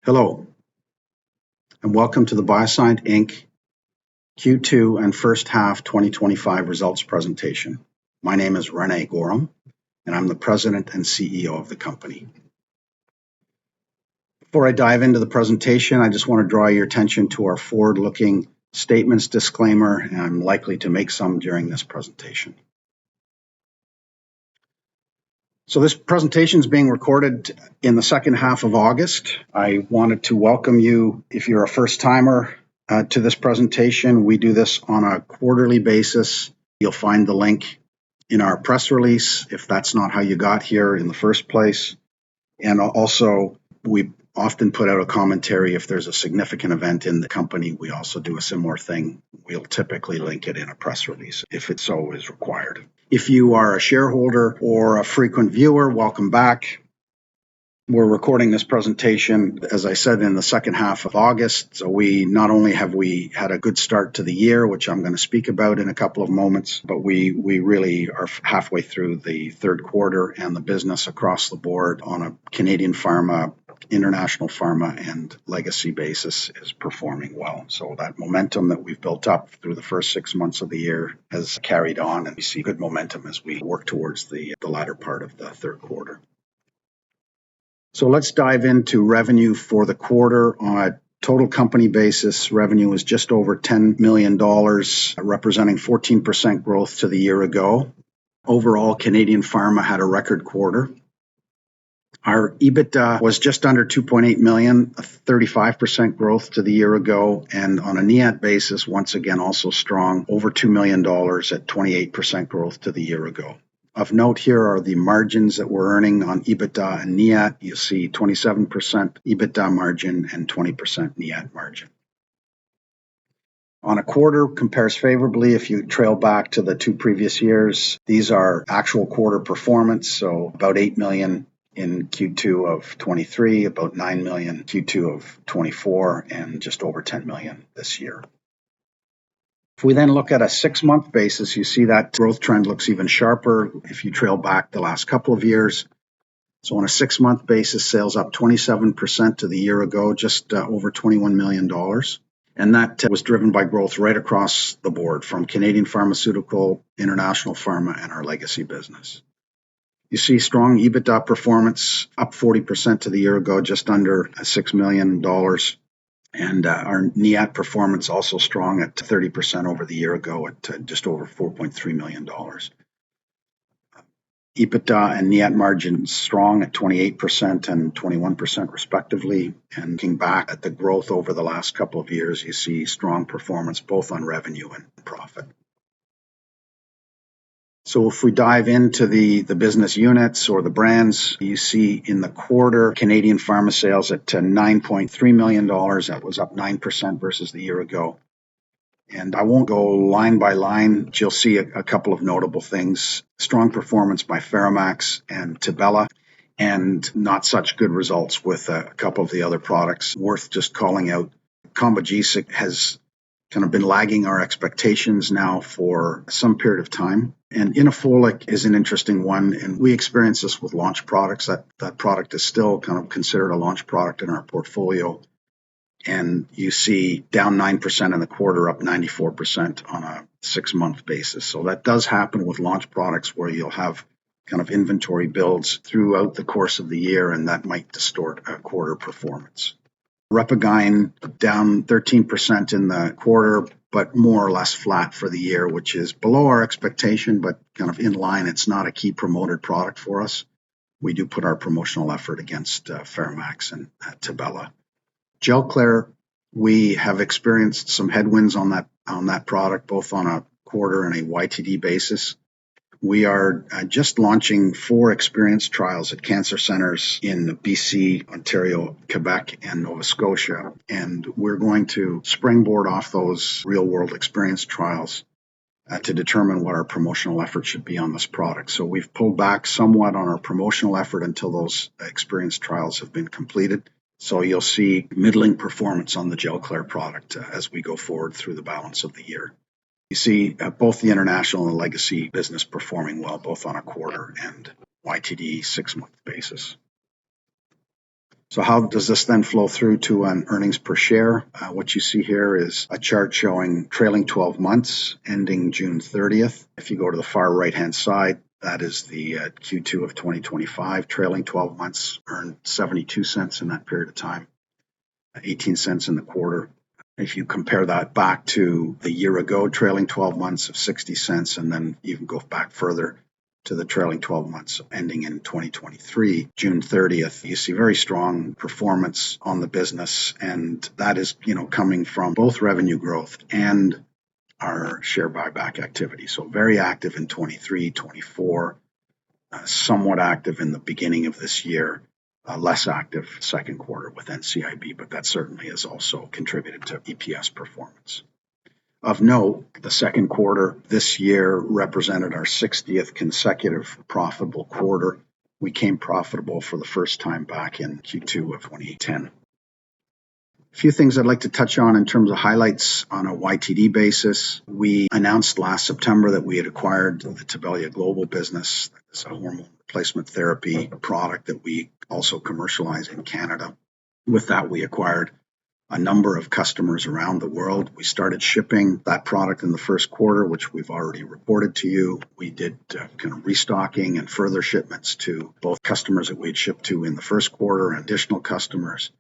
Hello, and welcome to the BioSyent Inc. Q2 and first half 2025 results presentation. My name is Rene Goram, and I'm the President and CEO of the company. Before I dive into the presentation, I just want to draw your attention to our forward-looking statements disclaimer, and I'm likely to make some during this presentation. So this presentation is being recorded in the second half of August. I wanted to welcome you if you're a first-timer to this presentation. We do this on a quarterly basis. You'll find the link in our press release if that's not how you got here in the first place. And also, we often put out a commentary if there's a significant event in the company. We also do a similar thing. We'll typically link it in a press release if it so is required. If you are a shareholder or a frequent viewer, welcome back. We're recording this presentation, as I said, in the second half of August. So not only have we had a good start to the year, which I'm going to speak about in a couple of moments, but we really are halfway through the third quarter, and the business across the board on a Canadian pharma, international pharma, and legacy basis is performing well. So that momentum that we've built up through the first 6 months of the year has carried on, and we see good momentum as we work towards the latter part of the third quarter. So let's dive into revenue for the quarter. On a total company basis, revenue was just over $10 million, representing 14% growth to the year ago. Overall, Canadian pharma had a record quarter. Our EBITDA was just under $2.8 million, a 35% growth to the year ago, and on a NIAT basis, once again, also strong, over $2 million at 28% growth to the year ago. Of note here are the margins that we're earning on EBITDA and NIAT. You see 27% EBITDA margin and 20% NIAT margin. On a quarter, compares favorably if you trail back to the two previous years. These are actual quarter performance, so about $8 million in Q2 of 23, about $9 million Q2 of 24, and just over $10 million this year. If we then look at a 6-month basis, you see that growth trend looks even sharper if you trail back the last couple of years. So on a 6-month basis, sales up 27% to the year ago, just over $21 million. And that was driven by growth right across the board from Canadian pharmaceutical, international pharma, and our legacy business. You see strong EBITDA performance, up 40% to the year ago, just under $6 million. And our NIAT performance also strong at 30% over the year ago at just over $4.3 million. EBITDA and NIAT margins strong at 28% and 21% respectively. And looking back at the growth over the last couple of years, you see strong performance both on revenue and profit. So if we dive into the business units or the brands, you see in the quarter, Canadian pharma sales at $9.3 million. That was up 9% versus the year ago. And I won't go line by line, but you'll see a couple of notable things. Strong performance by FeraMAX and Tibella, and not such good results with a couple of the other products. Worth just calling out, Combogesic has kind of been lagging our expectations now for some period of time. And Inofolic is an interesting one, and we experience this with launch products. That product is still kind of considered a launch product in our portfolio. And you see down 9% in the quarter, up 94% on a 6-month basis. So that does happen with launch products where you'll have kind of inventory builds throughout the course of the year, and that might distort a quarter performance. RepaGyn down 13% in the quarter, but more or less flat for the year, which is below our expectation, but kind of in line. It's not a key promoted product for us. We do put our promotional effort against FeraMAX and Tibella. Gelclair, we have experienced some headwinds on that product, both on a quarter and a YTD basis. We are just launching 4 experience trials at cancer centers in BC, Ontario, Quebec, and Nova Scotia. And we're going to springboard off those real-world experience trials to determine what our promotional effort should be on this product. So we've pulled back somewhat on our promotional effort until those experience trials have been completed. So you'll see middling performance on the Gelclair product as we go forward through the balance of the year. You see both the international and legacy business performing well, both on a quarter and YTD 6-month basis. So how does this then flow through to an earnings per share? What you see here is a chart showing trailing 12 months ending June 30th. If you go to the far right-hand side, that is the Q2 of 2025. Trailing 12 months earned 72 cents in that period of time, 18 cents in the quarter. If you compare that back to the year ago, trailing 12 months of 60 cents, and then even go back further to the trailing 12 months ending in 2023, June 30th, you see very strong performance on the business. And that is, coming from both revenue growth and our share buyback activity. So very active in 23, 24, somewhat active in the beginning of this year, less active second quarter with NCIB, but that certainly has also contributed to EPS performance. Of note, the second quarter this year represented our 60th consecutive profitable quarter. We came profitable for the first time back in Q2 of 2010. A few things I'd like to touch on in terms of highlights on a YTD basis. We announced last September that we had acquired the Tibelia Global business. It's a hormone replacement therapy product that we also commercialize in Canada. With that, we acquired a number of customers around the world. We started shipping that product in the first quarter, which we've already reported to you. We did kind of restocking and further shipments to both customers that we'd shipped to in the first quarter and additional customers.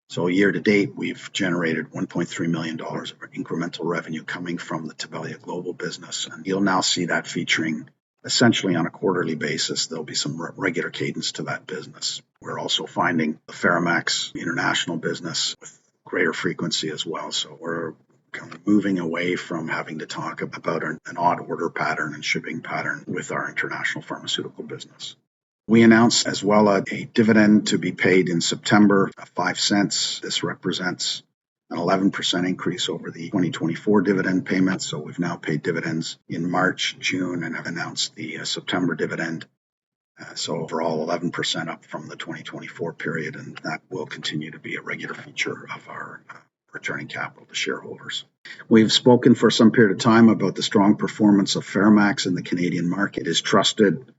So year to date, we've generated $1.3 million of incremental revenue coming from the Tibelia Global business. And you'll now see that featuring essentially on a quarterly basis. There'll be some regular cadence to that business. We're also finding the FeraMAX international business with greater frequency as well. So we're kind of moving away from having to talk about an odd order pattern and shipping pattern with our international pharmaceutical business. We announced as well a dividend to be paid in September of 5 cents. This represents an 11% increase over the 2024 dividend payment. So we've now paid dividends in March, June, and have announced the September dividend. So overall, 11% up from the 2024 period, and that will continue to be a regular feature of our returning capital to shareholders. We've spoken for some period of time about the strong performance of FeraMAX in the Canadian market. It is trusted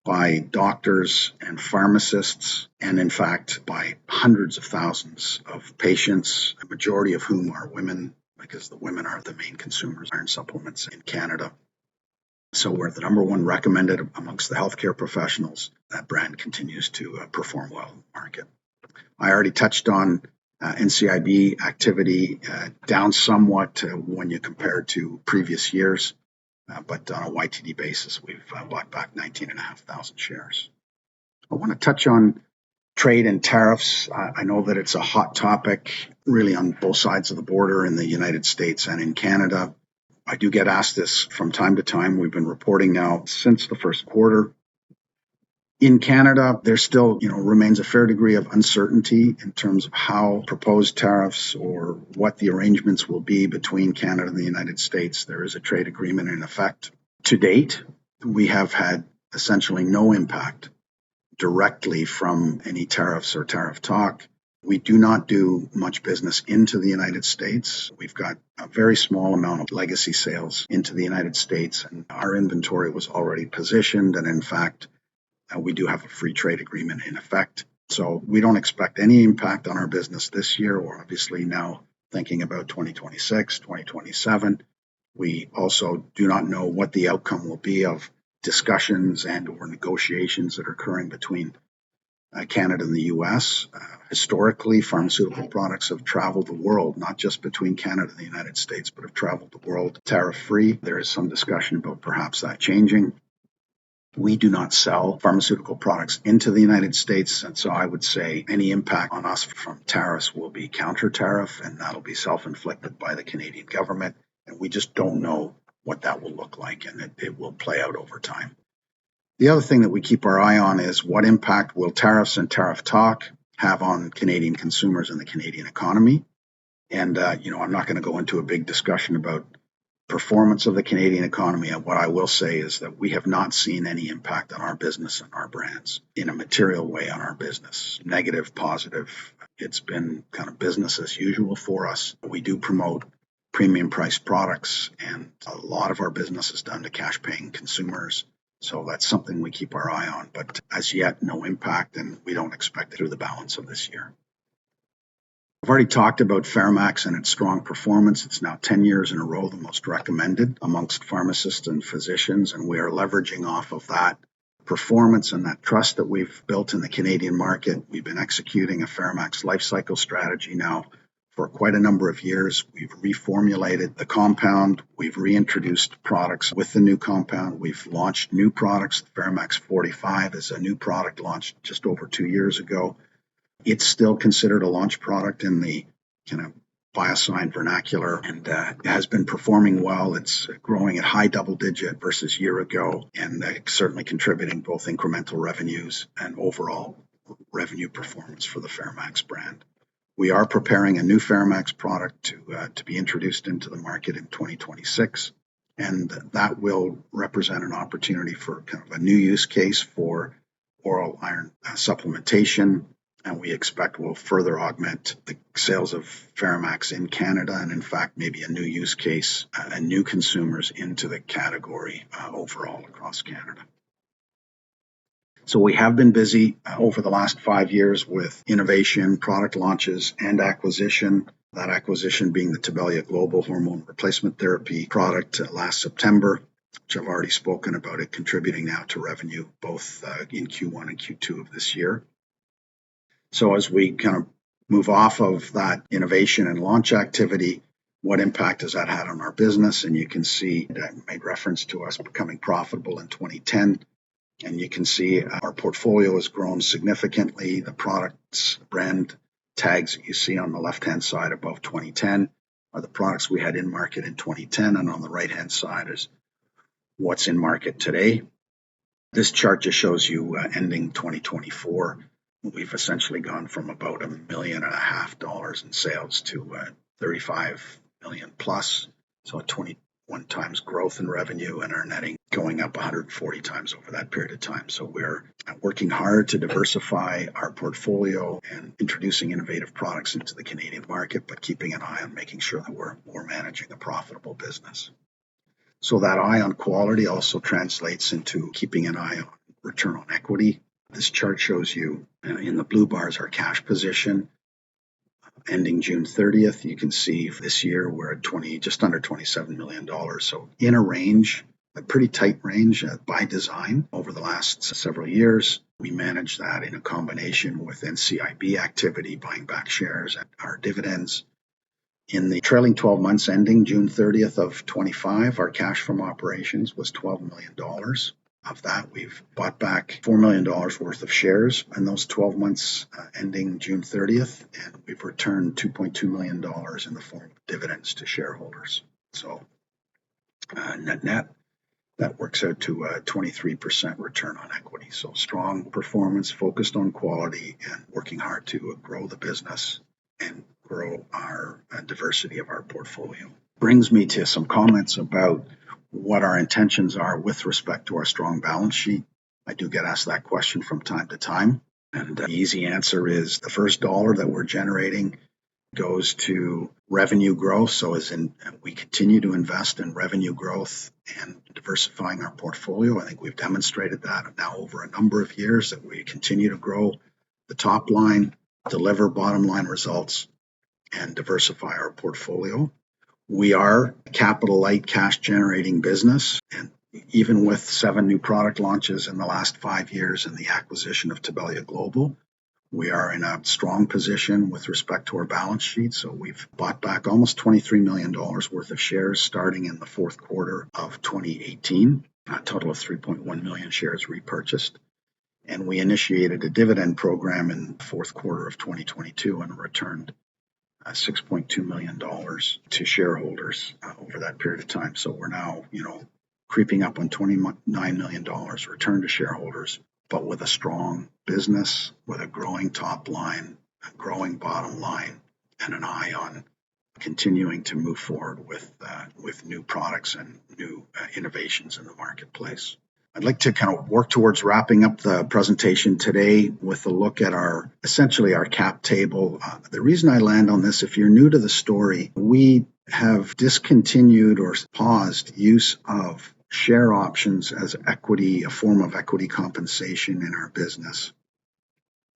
by doctors and pharmacists, and in fact by hundreds of thousands of patients, a majority of whom are women, because the women are the main consumers of iron supplements in Canada. So we're the number one recommended amongst the healthcare professionals. That brand continues to perform well in the market. I already touched on NCIB activity, down somewhat when you compare to previous years, but on a YTD basis, we've bought back 19,500 shares. I want to touch on trade and tariffs. I know that it's a hot topic really on both sides of the border in the United States and in Canada. I do get asked this from time to time. We've been reporting now since the first quarter. In Canada, there still, remains a fair degree of uncertainty in terms of how proposed tariffs or what the arrangements will be between Canada and the United States. There is a trade agreement in effect. To date, we have had essentially no impact directly from any tariffs or tariff talk. We do not do much business into the United States. We've got a very small amount of legacy sales into the United States, and our inventory was already positioned. And in fact, we do have a free trade agreement in effect. So we don't expect any impact on our business this year. We're obviously now thinking about 2026, 2027. We also do not know what the outcome will be of discussions and or negotiations that are occurring between Canada and the U.S. Historically, pharmaceutical products have traveled the world, not just between Canada and the United States, but have traveled the world tariff-free. There is some discussion about perhaps that changing. We do not sell pharmaceutical products into the United States, and so I would say any impact on us from tariffs will be counter-tariff, and that'll be self-inflicted by the Canadian government, and we just don't know what that will look like, and it will play out over time. The other thing that we keep our eye on is what impact will tariffs and tariff talk have on Canadian consumers and the Canadian economy. And, I'm not going to go into a big discussion about performance of the Canadian economy. What I will say is that we have not seen any impact on our business and our brands in a material way on our business. Negative, positive. It's been kind of business as usual for us. We do promote premium priced products, and a lot of our business is done to cash paying consumers. So that's something we keep our eye on, but as yet, no impact, and we don't expect it through the balance of this year. I've already talked about FairMax and its strong performance. It's now 10 years in a row the most recommended amongst pharmacists and physicians, and we are leveraging off of that performance and that trust that we've built in the Canadian market. We've been executing a FairMax life cycle strategy now for quite a number of years. We've reformulated the compound. We've reintroduced products with the new compound. We've launched new products. The FairMax 45 is a new product launched just over 2 years ago. It's still considered a launch product in the kind of Biosyn vernacular, and has been performing well. It's growing at high double digit versus year ago, and certainly contributing both incremental revenues and overall revenue performance for the FairMax brand. We are preparing a new FairMax product to be introduced into the market in 2026, and that will represent an opportunity for kind of a new use case for oral iron supplementation, and we expect will further augment the sales of FairMax in Canada, and in fact maybe a new use case and new consumers into the category overall across Canada. So we have been busy over the last 5 years with innovation, product launches, and acquisition. That acquisition being the Tibelia Global hormone replacement therapy product last September, which I've already spoken about, it contributing now to revenue both in Q1 and Q2 of this year. So as we kind of move off of that innovation and launch activity, what impact has that had on our business? And you can see that made reference to us becoming profitable in 2010. And you can see our portfolio has grown significantly. The products, brand tags that you see on the left-hand side above 2010 are the products we had in market in 2010. And on the right-hand side is what's in market today. This chart just shows you ending 2024. We've essentially gone from about $1.5 million in sales to 35 million plus, so a 21 times growth in revenue, and our netting going up 140 times over that period of time. So we're working hard to diversify our portfolio and introducing innovative products into the Canadian market, but keeping an eye on making sure that we're managing a profitable business. So that eye on quality also translates into keeping an eye on return on equity. This chart shows you in the blue bars our cash position ending June 30th. You can see this year we're at just under $27 million. So in a range, a pretty tight range by design over the last several years. We manage that in a combination with NCIB activity, buying back shares and our dividends. In the trailing 12 months ending June 30th of 25, our cash from operations was $12 million. Of that, we've bought back $4 million worth of shares in those 12 months ending June 30th, and we've returned $2.2 million in the form of dividends to shareholders. So net, that works out to a 23% return on equity. So strong performance, focused on quality, and working hard to grow the business and grow our diversity of our portfolio. Brings me to some comments about what our intentions are with respect to our strong balance sheet. I do get asked that question from time to time. And the easy answer is the first dollar that we're generating goes to revenue growth. So as in we continue to invest in revenue growth and diversifying our portfolio. I think we've demonstrated that now over a number of years that we continue to grow the top line, deliver bottom line results, and diversify our portfolio. We are a capital light, cash generating business, and even with 7 new product launches in the last 5 years and the acquisition of Tibelia Global, we are in a strong position with respect to our balance sheet. So we've bought back almost $23 million worth of shares starting in the fourth quarter of 2018, a total of 3.1 million shares repurchased. And we initiated a dividend program in the fourth quarter of 2022 and returned $6.2 million to shareholders over that period of time. So we're now, creeping up on $29 million returned to shareholders, but with a strong business, with a growing top line, a growing bottom line, and an eye on continuing to move forward with new products and new innovations in the marketplace. I'd like to kind of work towards wrapping up the presentation today with a look at essentially our cap table. The reason I land on this, if you're new to the story, we have discontinued or paused use of share options as equity, a form of equity compensation in our business.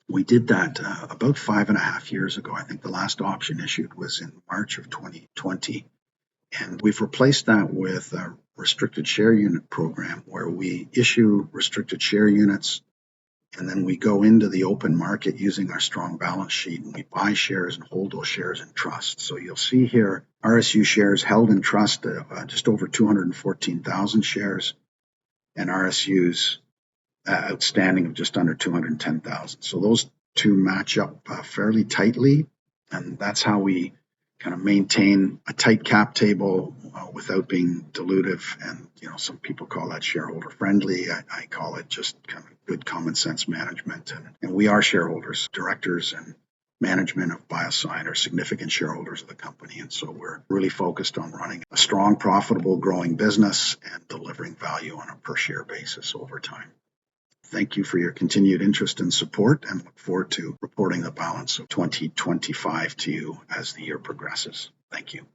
We did that about 5.5 years ago. I think the last option issued was in March of 2020. And we've replaced that with a restricted share unit program where we issue restricted share units and then we go into the open market using our strong balance sheet and we buy shares and hold those shares in trust. So you'll see here RSU shares held in trust, just over 214,000 shares, and RSUs outstanding of just under 210,000. So those two match up fairly tightly, and that's how we kind of maintain a tight cap table without being dilutive. And some people call that shareholder friendly. I call it just kind of good common sense management. And we are shareholders, directors and management of BioSyent are significant shareholders of the company. And so we're really focused on running a strong, profitable, growing business and delivering value on a per share basis over time. Thank you for your continued interest and support, and look forward to reporting the balance of 2025 to you as the year progresses. Thank you.